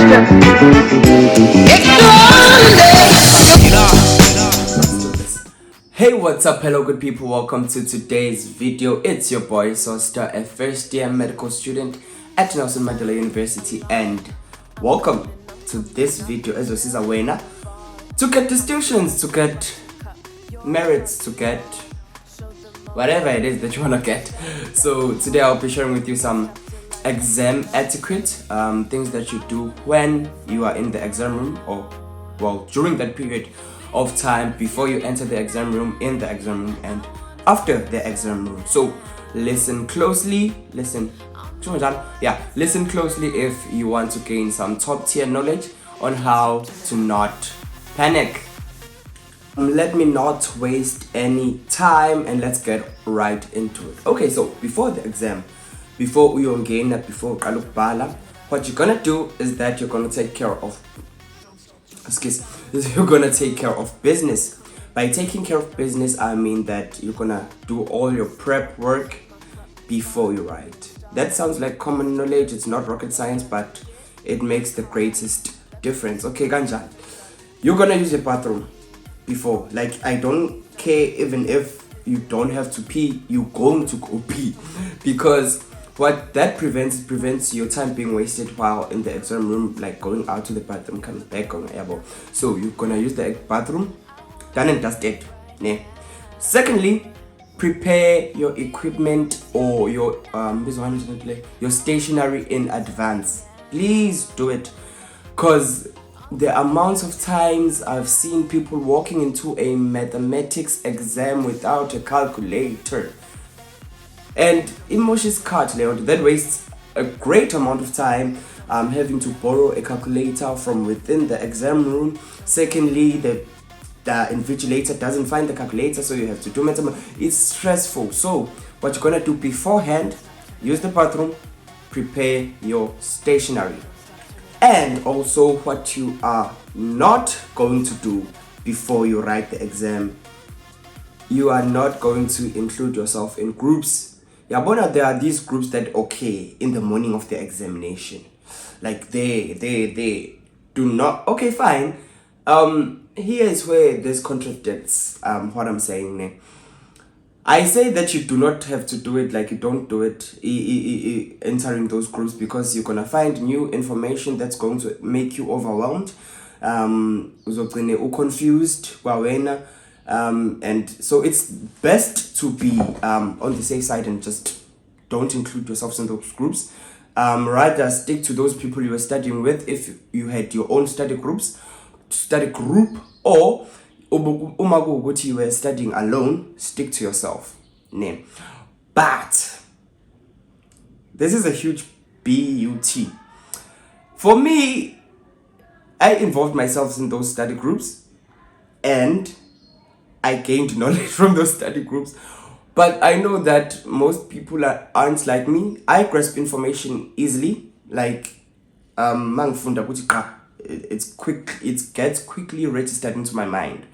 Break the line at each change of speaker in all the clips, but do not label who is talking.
Hey, what's up? Hello, good people. Welcome to today's video. It's your boy Sosta, a first-year medical student at Nelson Mandela University, and welcome to this video. As this is a winner to get distinctions, to get merits, to get whatever it is that you want to get. So today I'll be sharing with you some exam etiquette, things that you do when you are in the exam room, or well, during that period of time before you enter the exam room, in the exam room, and after the exam room. So listen closely, listen closely if you want to gain some top tier knowledge on how to not panic. Let me not waste any time and let's get right into it. Okay, so before the exam, before what you're gonna do is that you're gonna take care of business. By taking care of business, I mean that you're gonna do all your prep work before you write. That sounds like common knowledge, it's not rocket science, but it makes the greatest difference. Okay, Ganja, you're gonna use the bathroom before. Like, I don't care even if you don't have to pee, you're going to go pee, because what that prevents your time being wasted while in the exam room, like going out to the bathroom, coming back on elbow. So you're gonna use the bathroom, done and dusted. Yeah. Secondly, prepare your equipment or your stationery in advance. Please do it, because the amounts of times I've seen people walking into a mathematics exam without a calculator, and emotions cut that wastes a great amount of time having to borrow a calculator from within the exam room. Secondly, the invigilator doesn't find the calculator, so you have to do mathematics. It's stressful. So what you're gonna do beforehand, use the bathroom, prepare your stationery. And also, what you are not going to do before you write the exam, you are not going to include yourself in groups. Yabona, there are these groups that, okay, in the morning of the examination, like they do not, okay, fine. Here is where this contradicts what I'm saying now. I say that you do not have to do it, like you don't do it entering those groups, because you're gonna find new information that's going to make you overwhelmed, confused, and so it's best to be on the safe side and just don't include yourselves in those groups. Rather stick to those people you were studying with. If you had your own study group, or you were studying alone, stick to yourself. But this is a huge BUT. For me, I involved myself in those study groups and I gained knowledge from those study groups. But I know that most people aren't like me. I grasp information easily. Like, it gets quickly registered into my mind.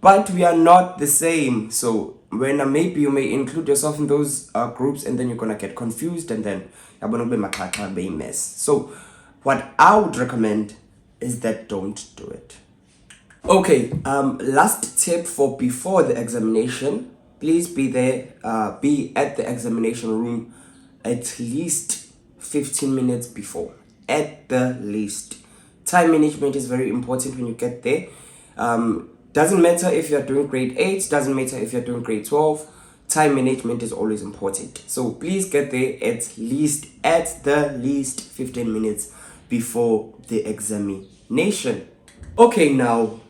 But we are not the same. So when maybe you may include yourself in those groups, and then you're gonna get confused, and then you're gonna be a mess. So what I would recommend is that don't do it. Okay, last tip for before the examination, please be at the examination room at least 15 minutes before, at the least. Time management is very important when you get there. Doesn't matter if you're doing grade 8, doesn't matter if you're doing grade 12, time management is always important. So please get there at the least 15 minutes before the examination. Okay, now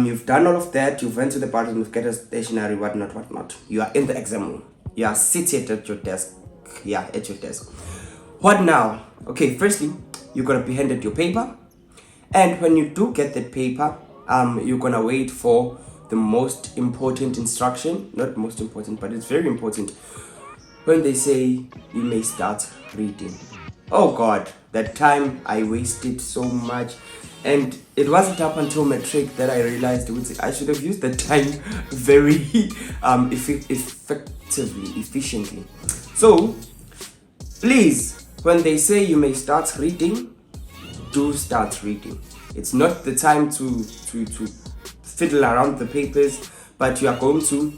you've done all of that, you've went to the bathroom, you've got a stationery, whatnot. You are in the exam room. You are seated at your desk. What now? Okay, firstly, you're gonna be handed your paper. And when you do get the paper, you're gonna wait for the most important instruction. Not most important, but it's very important. When they say you may start reading. Oh God, that time I wasted so much. And it wasn't up until matric that I realized I should have used the time very efficiently. So please, when they say you may start reading, do start reading. It's not the time to fiddle around the papers, but you are going to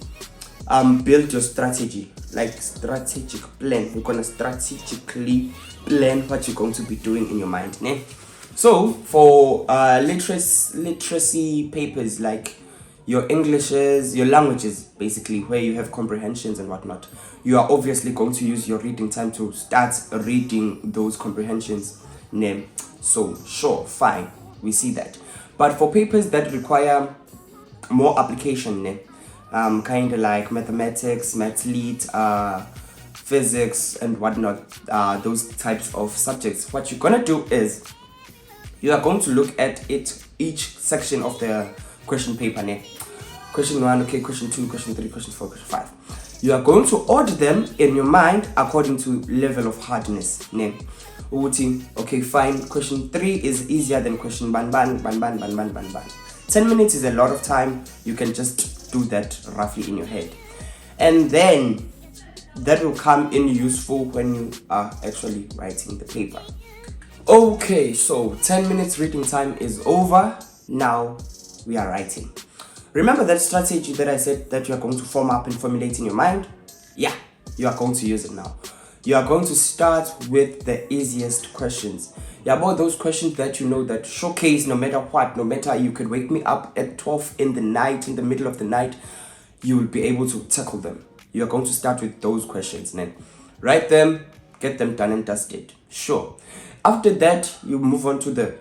build your strategy, like strategic plan. You're gonna strategically plan what you're going to be doing in your mind. Ne? So for literacy papers like your Englishes, your languages, basically, where you have comprehensions and whatnot, you are obviously going to use your reading time to start reading those comprehensions. Ne? So sure, fine, we see that. But for papers that require more application, ne? Kind of like mathematics, math lit, physics and whatnot, those types of subjects, what you're gonna do is you are going to look at each section of the question paper. Ne? Question 1, okay, question 2, question 3, question 4, question 5. You are going to order them in your mind according to level of hardness. Ne? Okay, fine, question 3 is easier than question ban. 10 minutes is a lot of time. You can just do that roughly in your head. And then that will come in useful when you are actually writing the paper. Okay, so 10 minutes reading time is over. Now we are writing. Remember that strategy that I said that you are going to form up and formulate in your mind? Yeah, you are going to use it now. You are going to start with the easiest questions. Yeah, about those questions that you know that showcase no matter what, no matter you could wake me up at 12 in the night, in the middle of the night, you will be able to tackle them. You are going to start with those questions. Then write them, get them done and dusted. Sure. After that, you move on to the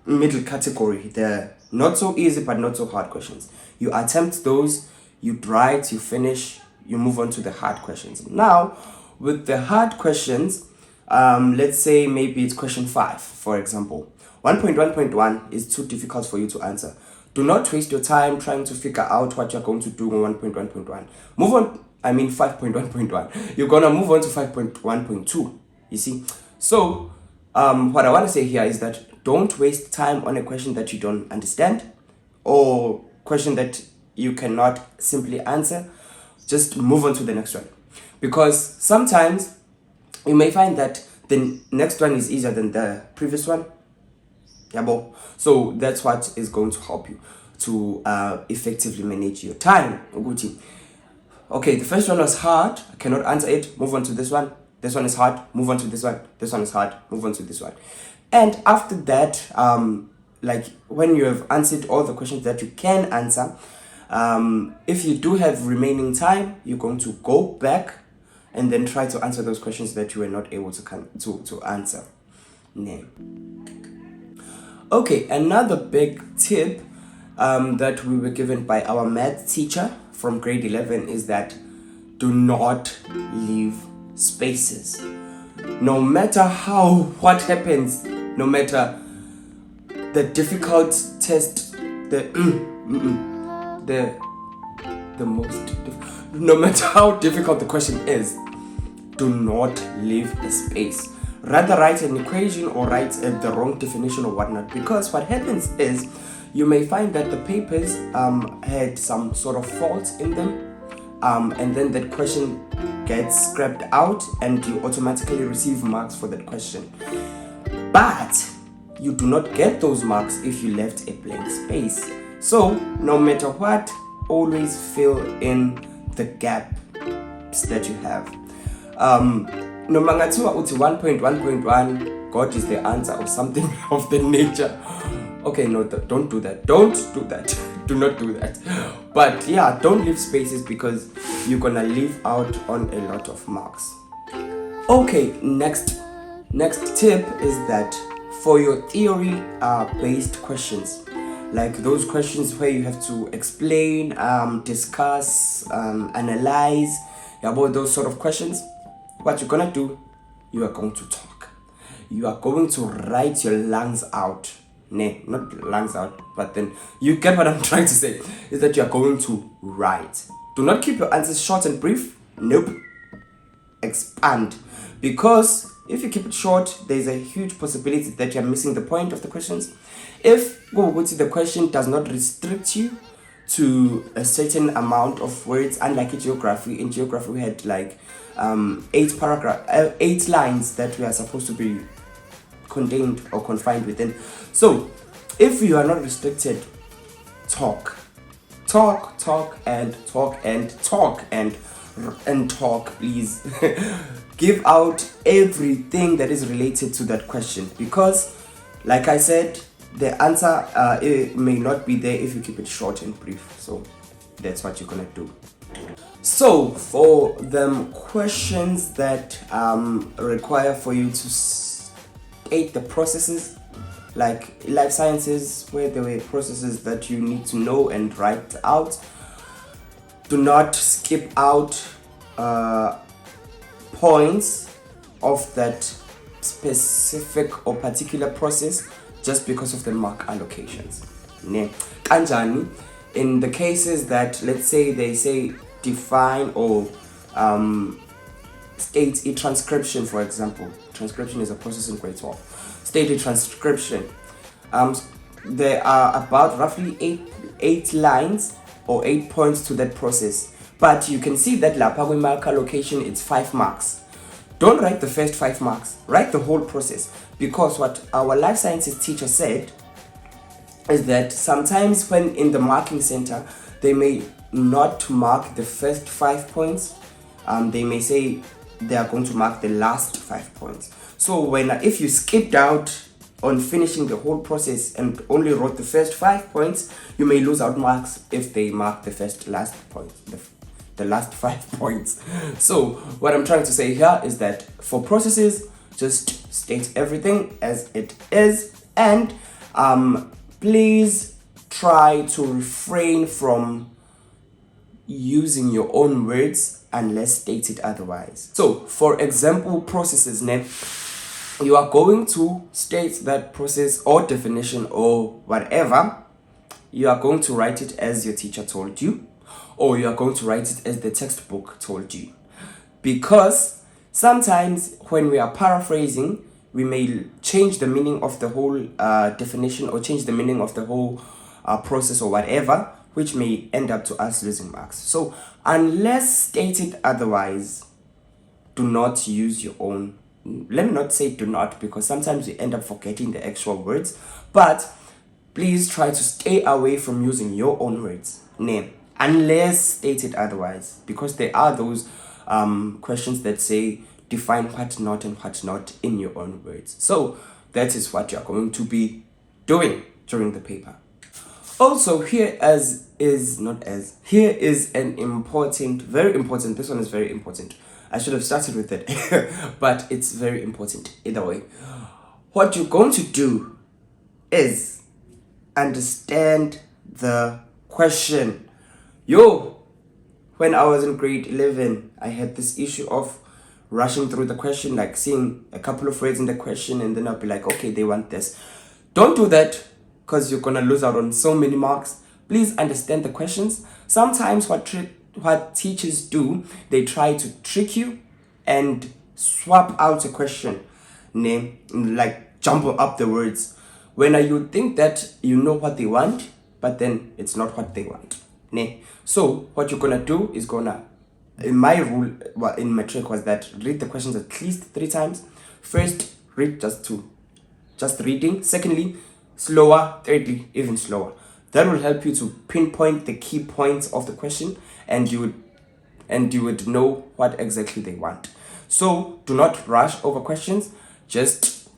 middle category, the not so easy but not so hard questions. You attempt those, you write, you finish, you move on to the hard questions. Now, with the hard questions, let's say maybe it's question 5, for example. 1.1.1 is too difficult for you to answer. Do not waste your time trying to figure out what you're going to do on 1.1.1. Move on, 5.1.1. You're gonna move on to 5.1.2, you see. So, what I want to say here is that don't waste time on a question that you don't understand or question that you cannot simply answer. Just move on to the next one. Because sometimes you may find that the next one is easier than the previous one. Yeah, so that's what is going to help you to effectively manage your time. Okay, the first one was hard. I cannot answer it. Move on to this one. This one is hard. Move on to this one. This one is hard. Move on to this one. And after that, like when you have answered all the questions that you can answer, if you do have remaining time, you're going to go back and then try to answer those questions that you were not able to answer. Okay, another big tip that we were given by our math teacher from grade 11 is that do not leave spaces. No matter what happens, no matter the difficult test, no matter how difficult the question is, do not leave a space. Rather write an equation or write the wrong definition or whatnot, because what happens is you may find that the papers had some sort of fault in them, and then that question gets scrapped out and you automatically receive marks for that question. But you do not get those marks if you left a blank space. So no matter what, always fill in the gaps that you have. No mangathiwa uthi 1.1.1 God is the answer or something of the nature. Okay, no, don't do that. Don't do that. Do not do that. But yeah, don't leave spaces because you're gonna leave out on a lot of marks. Okay, next tip is that for your theory based questions, like those questions where you have to explain, discuss, analyze, about those sort of questions, what you're gonna do, you are going to talk. You are going to write your lungs out. Not lungs out, but then you get what I'm trying to say, is that you're going to write. Do not keep your answers short and brief. Nope. Expand. Because if you keep it short, there's a huge possibility that you're missing the point of the questions. If the question does not restrict you to a certain amount of words, unlike in geography we had like 8 lines that we are supposed to be contained or confined within. So if you are not restricted, talk, and talk, please. Give out everything that is related to that question, because like I said, the answer it may not be there if you keep it short and brief. So that's what you're gonna do. So for them questions that require for you to state the processes, like life sciences, where there were processes that you need to know and write out, do not skip out points of that specific or particular process just because of the mark allocations. Ne? Kanjani, in the cases that, let's say, they say define or state a transcription, for example. Transcription is a process in grade 12. State a transcription. There are about roughly eight lines or 8 points to that process. But you can see that lapha kwi mark allocation, it's 5 marks. Don't write the first 5 marks. Write the whole process. Because what our life sciences teacher said is that sometimes when in the marking center, they may not mark the first 5 points. They may say they are going to mark the last 5 points. So if you skipped out on finishing the whole process and only wrote the first 5 points, you may lose out marks if they mark the last points, the last 5 points. So what I'm trying to say here is that for processes, just state everything as it is, and please try to refrain from using your own words unless stated otherwise. So for example, processes, you are going to state that process or definition or whatever. You are going to write it as your teacher told you, or you are going to write it as the textbook told you. Because sometimes when we are paraphrasing, we may change the meaning of the whole definition or change the meaning of the whole process or whatever, which may end up to us losing marks. So unless stated otherwise, do not use your own. Let me not say do not, because sometimes you end up forgetting the actual words, but please try to stay away from using your own words, unless stated otherwise, because there are those questions that say define what not and what not in your own words. So that is what you're going to be doing during the paper. Also, here is an important, very important, this one is very important. I should have started with it, but it's very important either way. What you're going to do is understand the question. When I was in grade 11, I had this issue of rushing through the question, like seeing a couple of words in the question, and then I'll be like, okay, they want this. Don't do that, because you're gonna lose out on so many marks. Please understand the questions. Sometimes what teachers do, they try to trick you and swap out a question, like jumble up the words. When you think that you know what they want, but then it's not what they want. So what you're gonna do is in my rule, in matric, was that read the questions at least 3 times. First, read just reading. Secondly, slower. Thirdly, even slower. That will help you to pinpoint the key points of the question, and you would know what exactly they want. So do not rush over questions. Just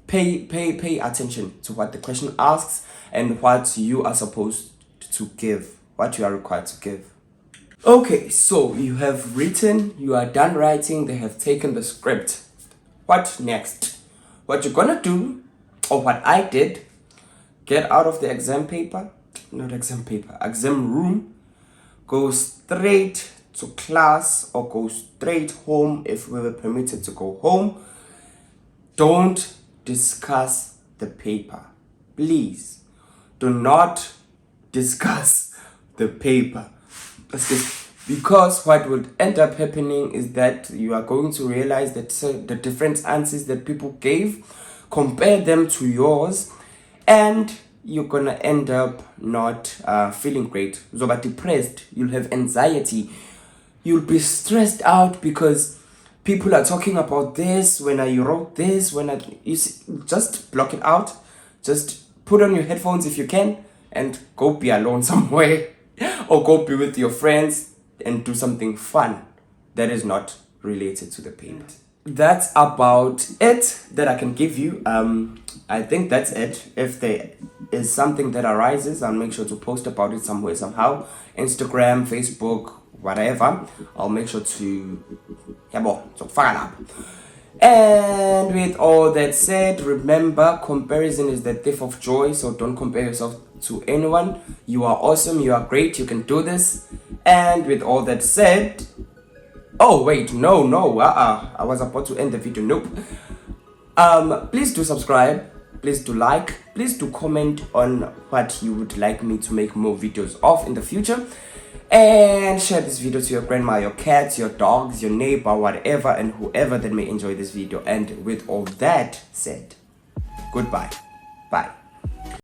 pay attention to what the question asks and what you are supposed to give, what you are required to give. Okay, so you have written, you are done writing, they have taken the script. What next? What you're gonna do, or what I did, get out of the exam room, go straight to class or go straight home if we were permitted to go home. Don't discuss the paper. Please, do not discuss the paper. Because what would end up happening is that you are going to realize that the different answers that people gave, compare them to yours, and you're gonna end up not feeling great. You'll be depressed, you'll have anxiety, you'll be stressed out because people are talking about this, when you wrote this, you see, just block it out. Just put on your headphones if you can and go be alone somewhere or go be with your friends and do something fun that is not related to the paper. That's about it that I can give you. I think that's it. If there is something that arises, I'll make sure to post about it somewhere, somehow. Instagram, Facebook, whatever. I'll make sure to fire up. And with all that said, remember, comparison is the thief of joy. So don't compare yourself to anyone. You are awesome. You are great. You can do this. And with all that said, oh wait, no, I was about to end the video. Nope. Please do subscribe, please do like, please do comment on what you would like me to make more videos of in the future, and share this video to your grandma, your cats, your dogs, your neighbor, whatever and whoever that may enjoy this video. And with all that said, goodbye, bye.